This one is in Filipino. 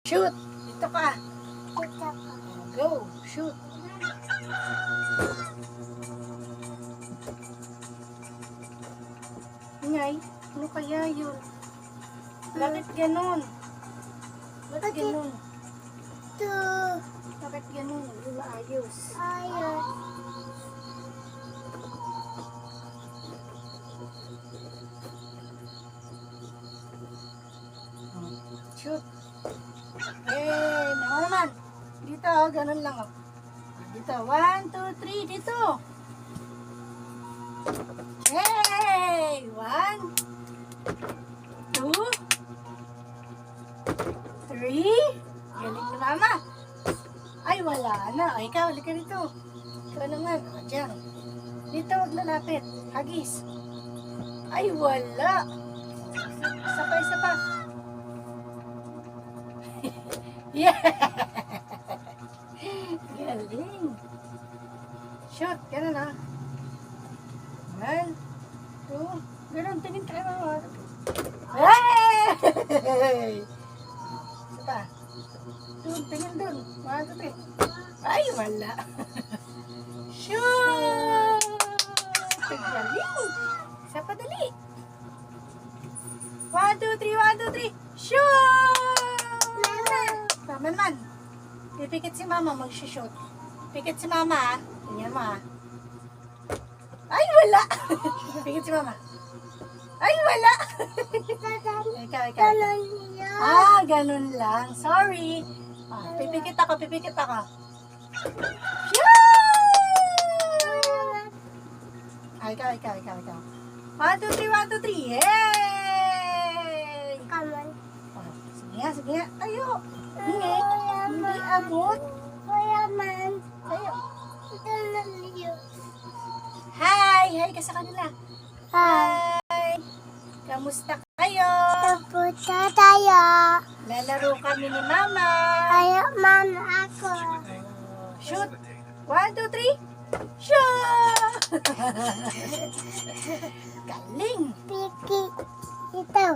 Shoot! Dito ka. Ito. Go! Shoot! Ingay, ano kaya yun? Bakit ganun? Bakit ganun? Ito. Bakit ganun? Hindi maayos. Ayos. Shoot! Eh, naman! Dito, oh, ganun lang, oh. Dito, 1, 2, 3, dito! Hey! 1, 2, 3. Galing na mama. Ay, wala na. Ay, ikaw, halika dito. Ikaw naman. O, dyan. Dito, huwag lalapit. Hagis. Ay, wala. Isa pa, isa pa. Yeah! Galing. Shoot. Ganun, ha. 1, 2. Ganun, tingin tayo, mama. Hey! Isa pa. Doon, tingin doon. 1, 2, 3. Ay, wala. Shoot! Galing. Isa pa dali. 1, 2, 3, 1, 2, 3. Shoot! Mama. Mama naman. Pipikit si mama, mag-shoot. Pikit si mama, ha? Tingnan mo, ha? Ay, wala. Pipikit si mama. Ay, wala. Ikaw. Talon niya. Ah, ganun lang. Sorry. Ah, pipikit ako. Ah, ikaw. 1, 2, 3, 1, 2, 3. Yay! Come on. Ah, sige nga. Tayo. Hindi abot. Kuya man. Tayo. Talon niyo. Hi! Hi ka sa kanila. Ah. Hi! Kamusta kayo? Taputa tayo. Lalaro kami ni Mama. Ayaw mama ako. Shoot! 1, 2, 3. Shoot! Galing! Piki. Ito.